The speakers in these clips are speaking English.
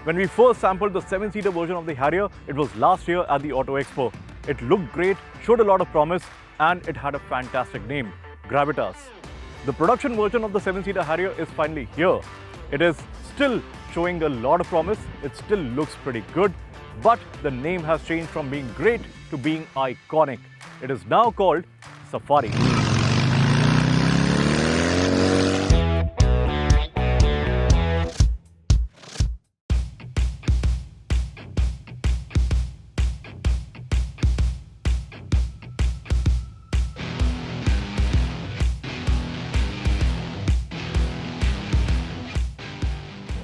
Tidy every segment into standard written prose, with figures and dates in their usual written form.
When we first sampled the 7-seater version of the Harrier, it was last year at the Auto Expo. It looked great, showed a lot of promise, and it had a fantastic name, Gravitas. The production version of the 7-seater Harrier is finally here. It is still showing a lot of promise, it still looks pretty good, but the name has changed from being great to being iconic. It is now called Safari.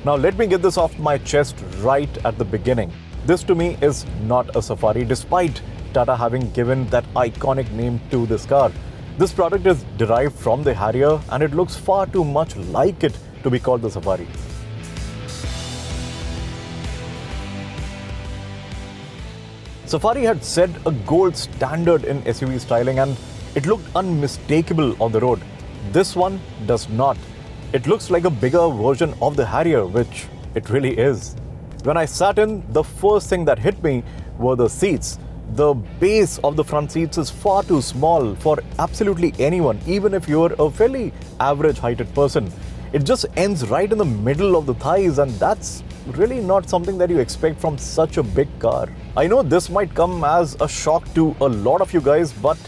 Now let me get this off my chest right at the beginning. This to me is not a Safari, despite Tata having given that iconic name to this car. This product is derived from the Harrier and it looks far too much like it to be called the Safari. Safari had set a gold standard in SUV styling and it looked unmistakable on the road. This one does not. It looks like a bigger version of the Harrier, which it really is. When I sat in, the first thing that hit me were the seats. The base of the front seats is far too small for absolutely anyone, even if you're a fairly average heighted person. It just ends right in the middle of the thighs, and that's really not something that you expect from such a big car. I know this might come as a shock to a lot of you guys, but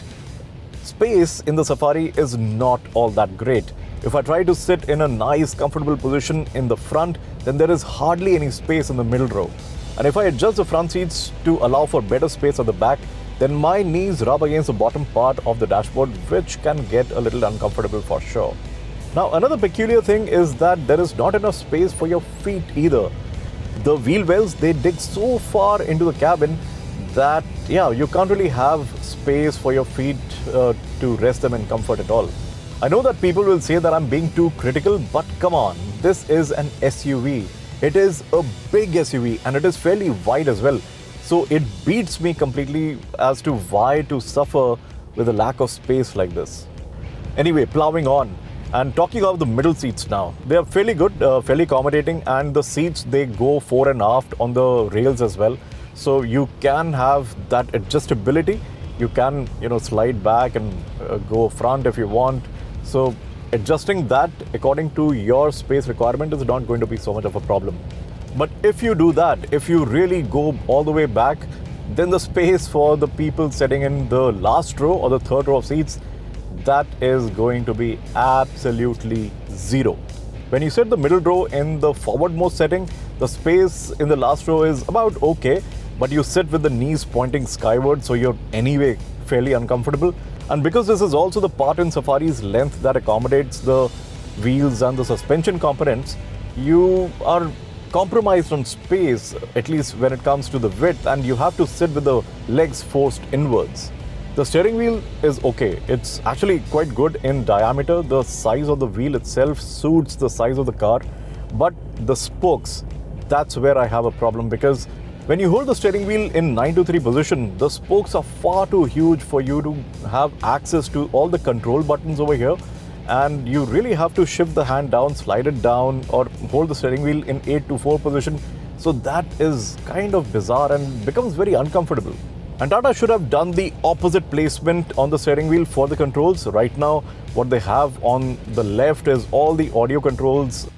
space in the Safari is not all that great. If I try to sit in a nice, comfortable position in the front, then there is hardly any space in the middle row. And if I adjust the front seats to allow for better space at the back, then my knees rub against the bottom part of the dashboard, which can get a little uncomfortable for sure. Now, another peculiar thing is that there is not enough space for your feet either. The wheel wells, they dig so far into the cabin that, you can't really have space for your feet to rest them in comfort at all. I know that people will say that I'm being too critical, but come on, this is an SUV. It is a big SUV and it is fairly wide as well. So it beats me completely as to why to suffer with a lack of space like this. Anyway, plowing on and talking about the middle seats now. They are fairly good, fairly accommodating, and the seats, they go fore and aft on the rails as well. So you can have that adjustability. You can, slide back and go front if you want. So adjusting that according to your space requirement is not going to be so much of a problem. But if you do that, if you really go all the way back, then the space for the people sitting in the last row or the third row of seats, that is going to be absolutely zero. When you sit the middle row in the forwardmost setting, the space in the last row is about okay, but you sit with the knees pointing skyward, so you're anyway fairly uncomfortable. And because this is also the part in Safari's length that accommodates the wheels and the suspension components, you are compromised on space, at least when it comes to the width, and you have to sit with the legs forced inwards. The steering wheel is okay. It's actually quite good in diameter. The size of the wheel itself suits the size of the car, but the spokes, that's where I have a problem, because when you hold the steering wheel in 9-3 position, the spokes are far too huge for you to have access to all the control buttons over here, and you really have to shift the hand down, slide it down, or hold the steering wheel in 8-4 position. So that is kind of bizarre and becomes very uncomfortable. And Tata should have done the opposite placement on the steering wheel for the controls. Right now, what they have on the left is all the audio controls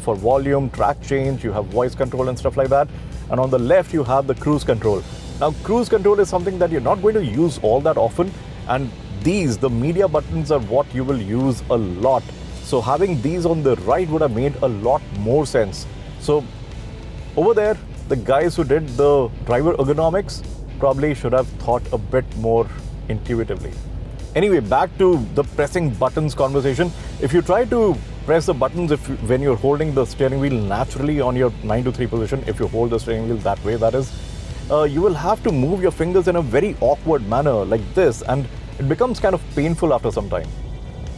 for volume, track change, you have voice control and stuff like that. And on the left, you have the cruise control. Now, cruise control is something that you're not going to use all that often. And these, the media buttons, are what you will use a lot. So having these on the right would have made a lot more sense. So over there, the guys who did the driver ergonomics probably should have thought a bit more intuitively. Anyway, back to the pressing buttons conversation. If you try to press the buttons when you're holding the steering wheel naturally on your 9-3 position, if you hold the steering wheel that way, that is, you will have to move your fingers in a very awkward manner like this, and it becomes kind of painful after some time.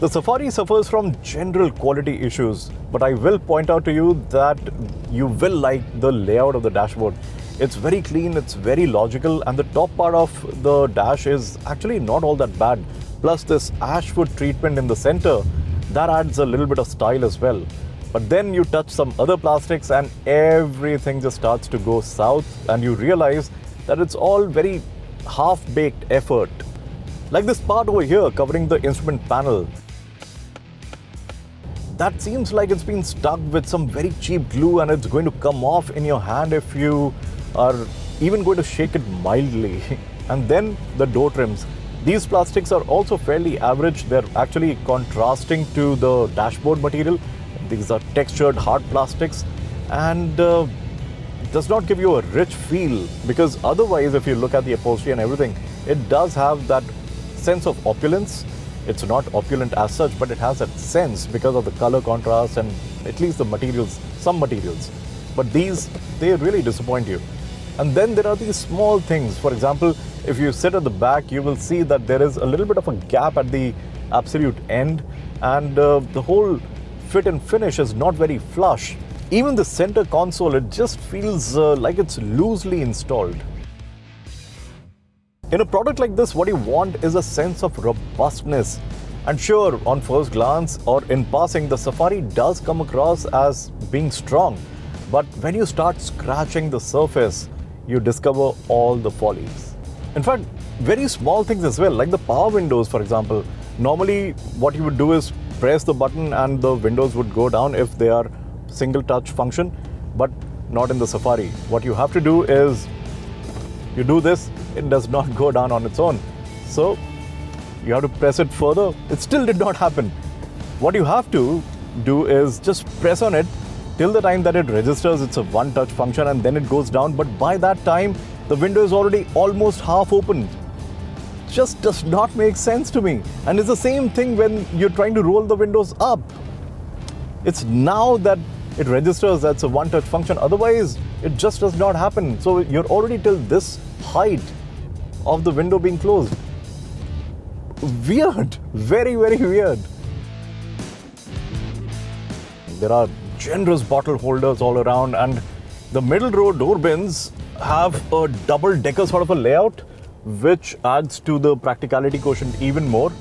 The Safari suffers from general quality issues, but I will point out to you that you will like the layout of the dashboard. It's very clean, it's very logical, and the top part of the dash is actually not all that bad. Plus this ash wood treatment in the center, that adds a little bit of style as well. But then you touch some other plastics and everything just starts to go south, and you realize that it's all very half-baked effort. Like this part over here covering the instrument panel. That seems like it's been stuck with some very cheap glue and it's going to come off in your hand if you are even going to shake it mildly. And then the door trims. These plastics are also fairly average. They're actually contrasting to the dashboard material. These are textured hard plastics and does not give you a rich feel, because otherwise if you look at the upholstery and everything, it does have that sense of opulence. It's not opulent as such, but it has that sense because of the color contrast and at least the materials, some materials. But these, they really disappoint you. And then there are these small things. For example, if you sit at the back, you will see that there is a little bit of a gap at the absolute end, and the whole fit and finish is not very flush. Even the center console, it just feels like it's loosely installed. In a product like this, what you want is a sense of robustness. And sure, on first glance or in passing, the Safari does come across as being strong. But when you start scratching the surface, you discover all the follies. In fact, very small things as well, like the power windows, for example. Normally, what you would do is press the button and the windows would go down if they are single touch function, but not in the Safari. What you have to do is you do this, it does not go down on its own. So you have to press it further. It still did not happen. What you have to do is just press on it till the time that it registers it's a one-touch function, and then it goes down. But by that time, the window is already almost half open. Just does not make sense to me. And it's the same thing when you're trying to roll the windows up. It's now that it registers that's a one-touch function. Otherwise, it just does not happen. So you're already till this height of the window being closed. Weird. Very, very weird. There are generous bottle holders all around, and the middle row door bins have a double-decker sort of a layout, which adds to the practicality quotient even more.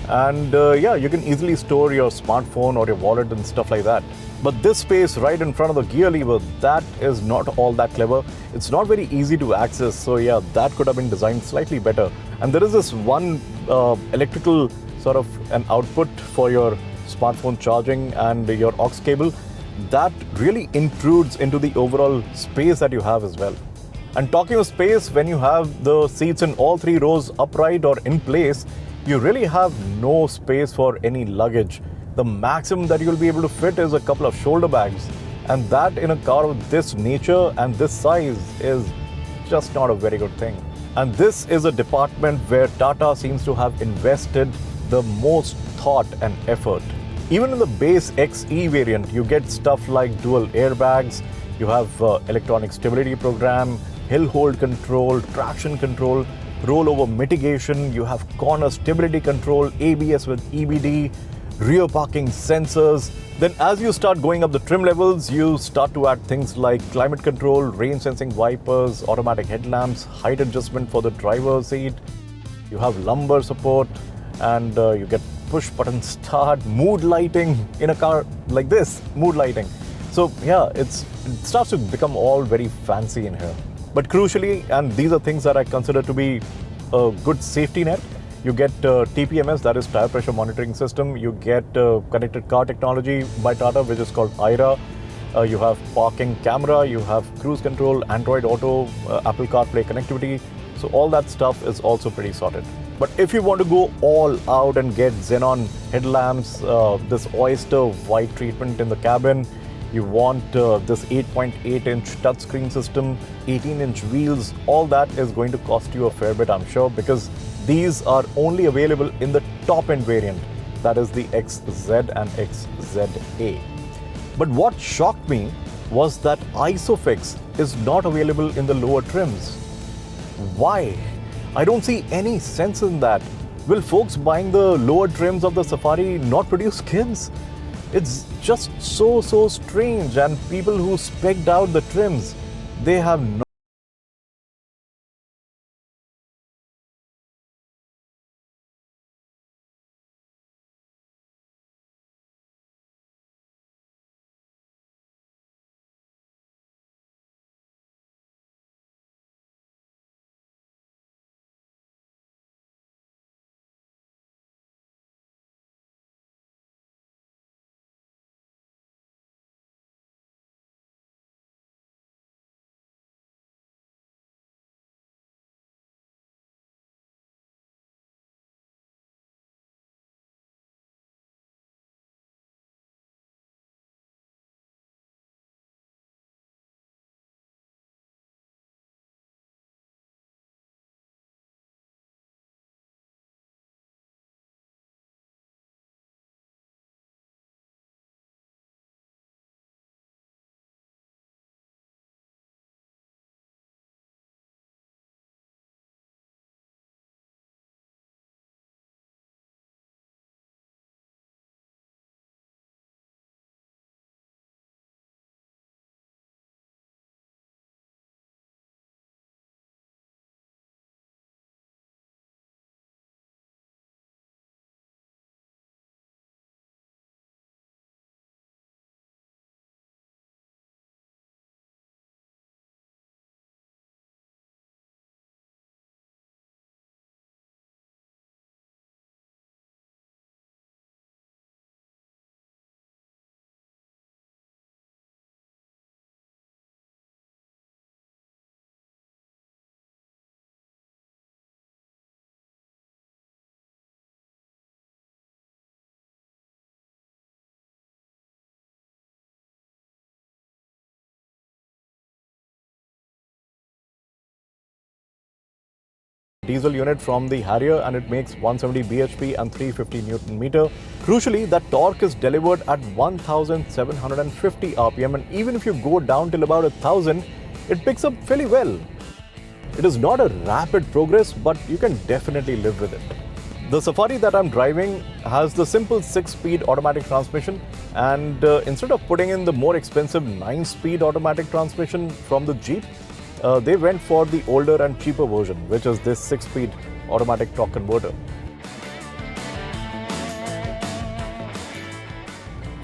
And yeah, you can easily store your smartphone or your wallet and stuff like that. But this space right in front of the gear lever, that is not all that clever. It's not very easy to access. So yeah, that could have been designed slightly better. And there is this one electrical sort of an output for your smartphone charging and your aux cable that really intrudes into the overall space that you have as well. And talking of space, when you have the seats in all three rows upright or in place, you really have no space for any luggage. The maximum that you'll be able to fit is a couple of shoulder bags. And that in a car of this nature and this size is just not a very good thing. And this is a department where Tata seems to have invested the most thought and effort. Even in the base XE variant, you get stuff like dual airbags, you have electronic stability program, hill hold control, traction control, rollover mitigation, you have corner stability control, ABS with EBD, rear parking sensors. Then as you start going up the trim levels, you start to add things like climate control, rain sensing wipers, automatic headlamps, height adjustment for the driver's seat. You have lumbar support, and you get push button start, mood lighting in a car like this, mood lighting. So yeah, it starts to become all very fancy in here. But crucially, and these are things that I consider to be a good safety net, you get TPMS, that is tire pressure monitoring system. You get connected car technology by Tata, which is called IRA. You have parking camera, you have cruise control, Android Auto, Apple CarPlay connectivity. So all that stuff is also pretty sorted. But if you want to go all out and get xenon headlamps, this oyster white treatment in the cabin, you want this 8.8-inch touchscreen system, 18-inch wheels, all that is going to cost you a fair bit, I'm sure, because these are only available in the top-end variant, that is the XZ and XZA. But what shocked me was that ISOFIX is not available in the lower trims. Why? I don't see any sense in that. Will folks buying the lower trims of the Safari not produce kids? It's just so strange, and people who spec'd out the trims, they have no diesel unit from the Harrier, and it makes 170 bhp and 350 Newton meter. Crucially, that torque is delivered at 1750 rpm, and even if you go down till about 1000, it picks up fairly well. It is not a rapid progress, but you can definitely live with it. The Safari that I'm driving has the simple 6-speed automatic transmission, and instead of putting in the more expensive 9-speed automatic transmission from the Jeep, they went for the older and cheaper version, which is this 6-speed automatic torque converter.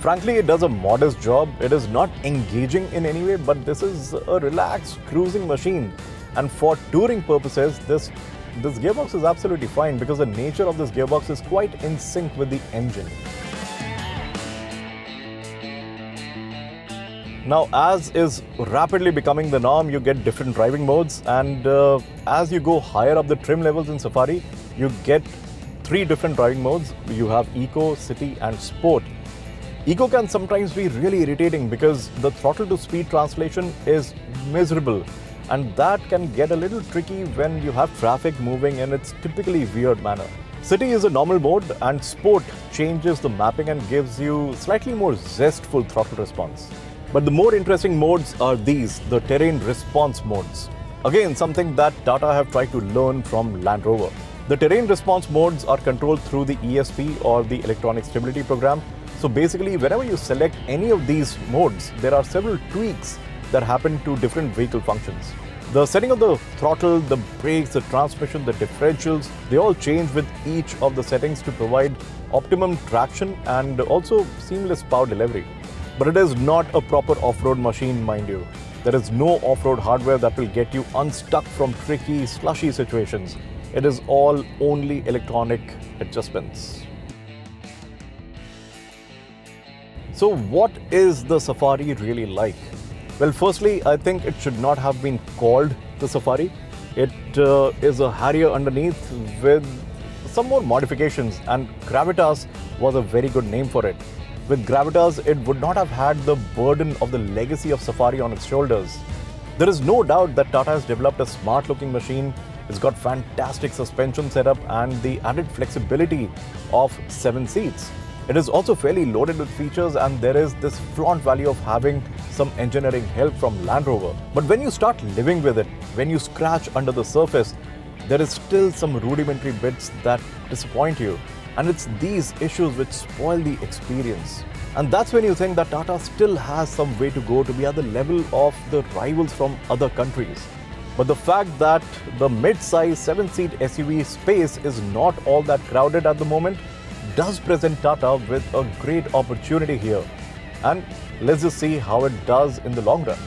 Frankly, it does a modest job. It is not engaging in any way, but this is a relaxed cruising machine. And for touring purposes, this gearbox is absolutely fine because the nature of this gearbox is quite in sync with the engine. Now, as is rapidly becoming the norm, you get different driving modes, and as you go higher up the trim levels in Safari, you get 3 different driving modes. You have Eco, City and Sport. Eco can sometimes be really irritating because the throttle to speed translation is miserable, and that can get a little tricky when you have traffic moving in its typically weird manner. City is a normal mode, and Sport changes the mapping and gives you slightly more zestful throttle response. But the more interesting modes are these, the terrain response modes. Again, something that Tata have tried to learn from Land Rover. The terrain response modes are controlled through the ESP or the electronic stability program. So basically, whenever you select any of these modes, there are several tweaks that happen to different vehicle functions. The setting of the throttle, the brakes, the transmission, the differentials, they all change with each of the settings to provide optimum traction and also seamless power delivery. But it is not a proper off-road machine, mind you. There is no off-road hardware that will get you unstuck from tricky, slushy situations. It is all only electronic adjustments. So what is the Safari really like? Well, firstly, I think it should not have been called the Safari. It is a Harrier underneath with some more modifications, and Gravitas was a very good name for it. With Gravitas, it would not have had the burden of the legacy of Safari on its shoulders. There is no doubt that Tata has developed a smart-looking machine. It's got fantastic suspension setup and the added flexibility of 7 seats. It is also fairly loaded with features, and there is this flaunt value of having some engineering help from Land Rover. But when you start living with it, when you scratch under the surface, there is still some rudimentary bits that disappoint you. And it's these issues which spoil the experience. And that's when you think that Tata still has some way to go to be at the level of the rivals from other countries. But the fact that the mid-size 7-seat SUV space is not all that crowded at the moment does present Tata with a great opportunity here. And let's just see how it does in the long run.